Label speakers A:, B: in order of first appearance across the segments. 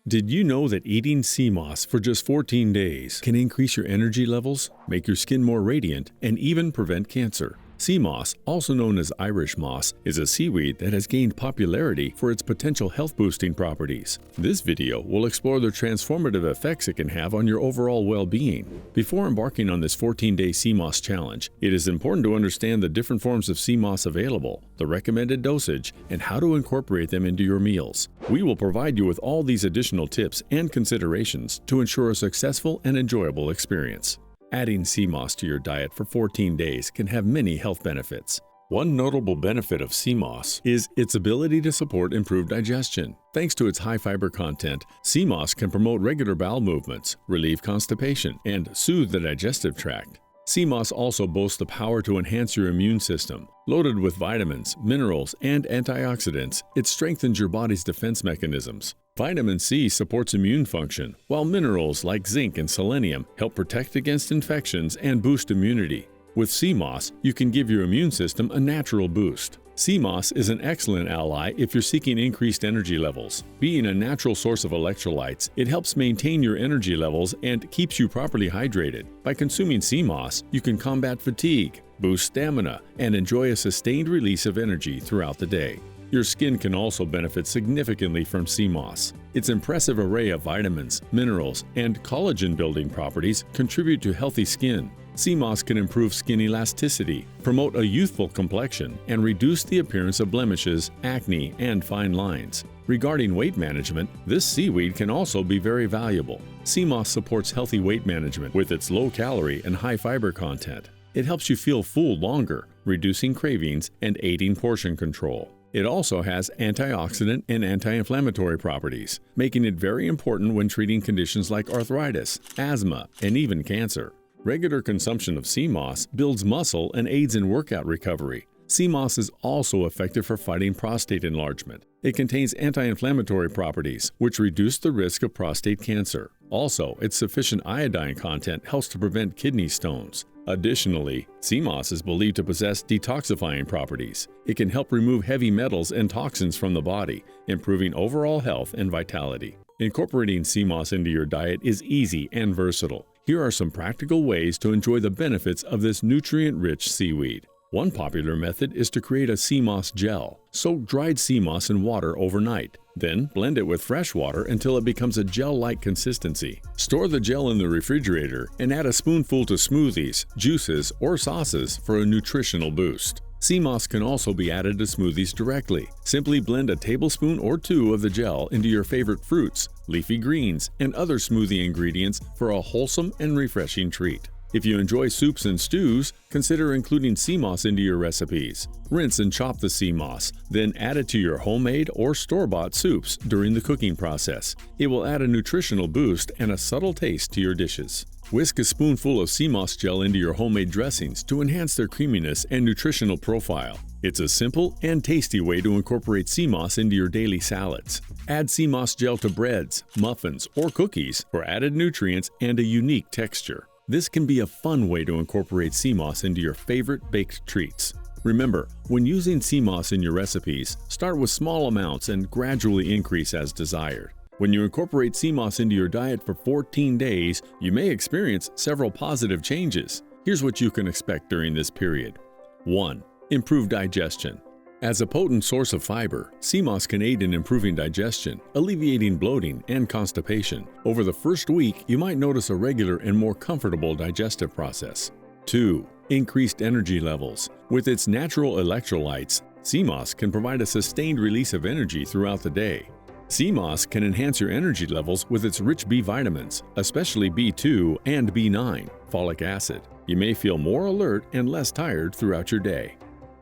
A: Did you know that eating sea moss for just 14 days can increase your energy levels, make your skin more radiant, and even prevent cancer? Sea moss, also known as Irish moss, is a seaweed that has gained popularity for its potential health-boosting properties. This video will explore the transformative effects it can have on your overall well-being. Before embarking on this 14-day sea moss challenge, it is important to understand the different forms of sea moss available, the recommended dosage, and how to incorporate them into your meals. We will provide you with all these additional tips and considerations to ensure a successful and enjoyable experience. Adding sea moss to your diet for 14 days can have many health benefits. One notable benefit of sea moss is its ability to support improved digestion. Thanks to its high fiber content, sea moss can promote regular bowel movements, relieve constipation, and soothe the digestive tract. Sea moss also boasts the power to enhance your immune system. Loaded with vitamins, minerals, and antioxidants, it strengthens your body's defense mechanisms. Vitamin C supports immune function, while minerals like zinc and selenium help protect against infections and boost immunity. With sea moss, you can give your immune system a natural boost. Sea moss is an excellent ally if you're seeking increased energy levels. Being a natural source of electrolytes, it helps maintain your energy levels and keeps you properly hydrated. By consuming sea moss, you can combat fatigue, boost stamina, and enjoy a sustained release of energy throughout the day. Your skin can also benefit significantly from sea moss. Its impressive array of vitamins, minerals, and collagen-building properties contribute to healthy skin. Sea moss can improve skin elasticity, promote a youthful complexion, and reduce the appearance of blemishes, acne, and fine lines. Regarding weight management, this seaweed can also be very valuable. Sea moss supports healthy weight management with its low-calorie and high-fiber content. It helps you feel full longer, reducing cravings and aiding portion control. It also has antioxidant and anti-inflammatory properties, making it very important when treating conditions like arthritis, asthma, and even cancer. Regular consumption of sea moss builds muscle and aids in workout recovery. Sea moss is also effective for fighting prostate enlargement. It contains anti-inflammatory properties, which reduce the risk of prostate cancer. Also, its sufficient iodine content helps to prevent kidney stones. Additionally, sea moss is believed to possess detoxifying properties. It can help remove heavy metals and toxins from the body, improving overall health and vitality. Incorporating sea moss into your diet is easy and versatile. Here are some practical ways to enjoy the benefits of this nutrient-rich seaweed. One popular method is to create a sea moss gel. Soak dried sea moss in water overnight. Then blend it with fresh water until it becomes a gel-like consistency. Store the gel in the refrigerator and add a spoonful to smoothies, juices, or sauces for a nutritional boost. Sea moss can also be added to smoothies directly. Simply blend a tablespoon or two of the gel into your favorite fruits, leafy greens, and other smoothie ingredients for a wholesome and refreshing treat. If you enjoy soups and stews, consider including sea moss into your recipes. Rinse and chop the sea moss, then add it to your homemade or store-bought soups during the cooking process. It will add a nutritional boost and a subtle taste to your dishes. Whisk a spoonful of sea moss gel into your homemade dressings to enhance their creaminess and nutritional profile. It's a simple and tasty way to incorporate sea moss into your daily salads. Add sea moss gel to breads, muffins, or cookies for added nutrients and a unique texture. This can be a fun way to incorporate sea moss into your favorite baked treats. Remember, when using sea moss in your recipes, start with small amounts and gradually increase as desired. When you incorporate sea moss into your diet for 14 days, you may experience several positive changes. Here's what you can expect during this period. 1. Improved digestion. As a potent source of fiber, sea moss can aid in improving digestion, alleviating bloating and constipation. Over the first week, you might notice a regular and more comfortable digestive process. 2. Increased energy levels. With its natural electrolytes, sea moss can provide a sustained release of energy throughout the day. Sea moss can enhance your energy levels with its rich B vitamins, especially B2 and B9, folic acid. You may feel more alert and less tired throughout your day.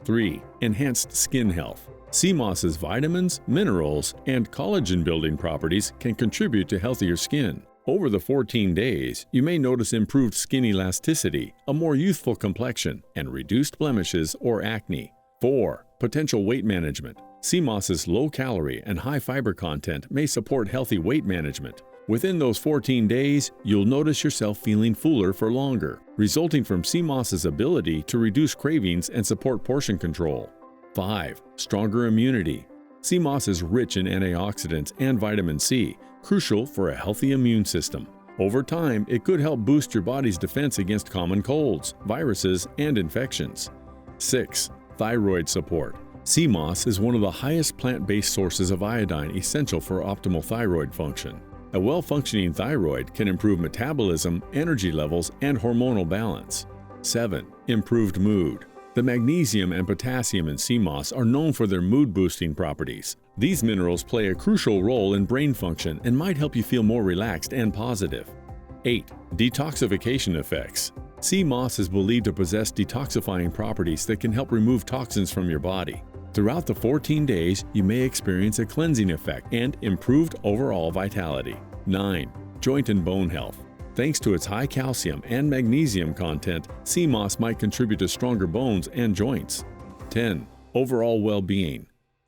A: 3. Enhanced skin health. Sea moss's vitamins, minerals, and collagen-building properties can contribute to healthier skin. Over the 14 days, you may notice improved skin elasticity, a more youthful complexion, and reduced blemishes or acne. 4. Potential weight management. Sea moss's low-calorie and high-fiber content may support healthy weight management. Within those 14 days, you'll notice yourself feeling fuller for longer, resulting from sea moss's ability to reduce cravings and support portion control. 5. Stronger immunity. Sea moss is rich in antioxidants and vitamin C, crucial for a healthy immune system. Over time, it could help boost your body's defense against common colds, viruses, and infections. 6. Thyroid support. Sea moss is one of the highest plant-based sources of iodine essential for optimal thyroid function. A well-functioning thyroid can improve metabolism, energy levels, and hormonal balance. 7. Improved mood. The magnesium and potassium in sea moss are known for their mood-boosting properties. These minerals play a crucial role in brain function and might help you feel more relaxed and positive. 8. Detoxification effects. Sea moss is believed to possess detoxifying properties that can help remove toxins from your body. Throughout the 14 days, you may experience a cleansing effect and improved overall vitality. 9. Joint and bone health. Thanks to its high calcium and magnesium content, sea moss might contribute to stronger bones and joints. 10. Overall well-being.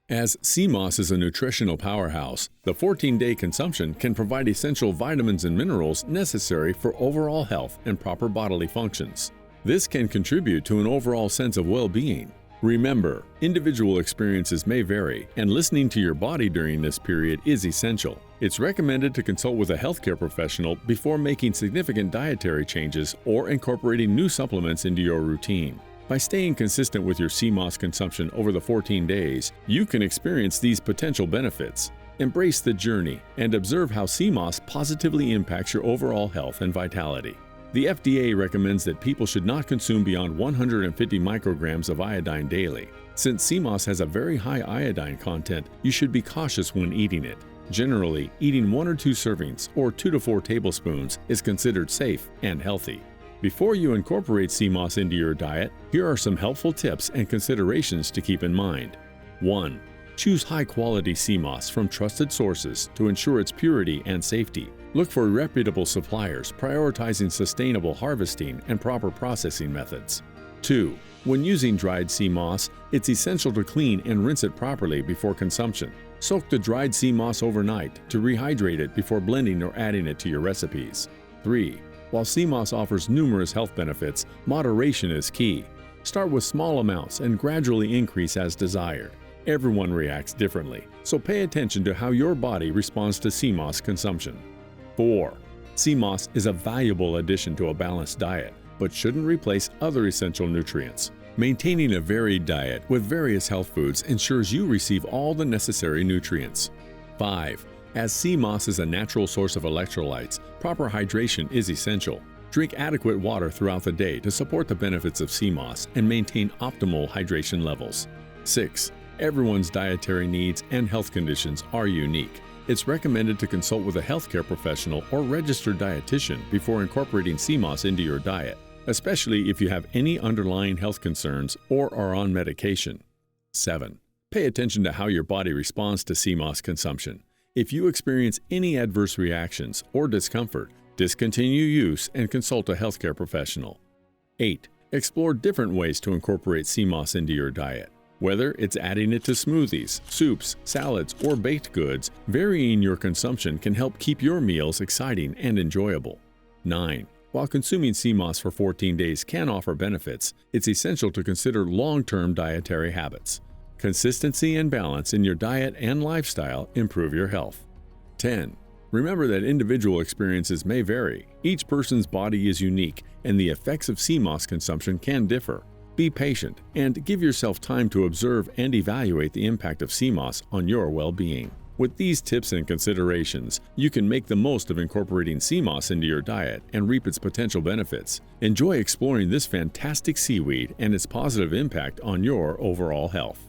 A: As sea moss is a nutritional powerhouse, the 14-day consumption can provide essential vitamins and minerals necessary for overall health and proper bodily functions. This can contribute to an overall sense of well-being. Remember, individual experiences may vary, and listening to your body during this period is essential. It's recommended to consult with a healthcare professional before making significant dietary changes or incorporating new supplements into your routine. By staying consistent with your sea moss consumption over the 14 days, you can experience these potential benefits. Embrace the journey and observe how sea moss positively impacts your overall health and vitality. The FDA recommends that people should not consume beyond 150 micrograms of iodine daily. Since sea moss has a very high iodine content, you should be cautious when eating it. Generally, eating 1 or 2 servings or 2 to 4 tablespoons is considered safe and healthy. Before you incorporate sea moss into your diet, here are some helpful tips and considerations to keep in mind. 1. Choose high-quality sea moss from trusted sources to ensure its purity and safety. Look for reputable suppliers prioritizing sustainable harvesting and proper processing methods. 2. When using dried sea moss, it's essential to clean and rinse it properly before consumption. Soak the dried sea moss overnight to rehydrate it before blending or adding it to your recipes. 3. While sea moss offers numerous health benefits, moderation is key. Start with small amounts and gradually increase as desired. Everyone reacts differently, so pay attention to how your body responds to sea moss consumption. 4. Sea moss is a valuable addition to a balanced diet, but shouldn't replace other essential nutrients. Maintaining a varied diet with various health foods ensures you receive all the necessary nutrients. 5. As sea moss is a natural source of electrolytes, proper hydration is essential. Drink adequate water throughout the day to support the benefits of sea moss and maintain optimal hydration levels. 6. Everyone's dietary needs and health conditions are unique. It's recommended to consult with a healthcare professional or registered dietitian before incorporating sea moss into your diet, especially if you have any underlying health concerns or are on medication. 7. Pay attention to how your body responds to sea moss consumption. If you experience any adverse reactions or discomfort, discontinue use and consult a healthcare professional. 8. Explore different ways to incorporate sea moss into your diet. Whether it's adding it to smoothies, soups, salads, or baked goods, varying your consumption can help keep your meals exciting and enjoyable. 9. While consuming sea moss for 14 days can offer benefits, it's essential to consider long-term dietary habits. Consistency and balance in your diet and lifestyle improve your health. 10. Remember that individual experiences may vary. Each person's body is unique, and the effects of sea moss consumption can differ. Be patient and give yourself time to observe and evaluate the impact of sea moss on your well-being. With these tips and considerations, you can make the most of incorporating sea moss into your diet and reap its potential benefits. Enjoy exploring this fantastic seaweed and its positive impact on your overall health.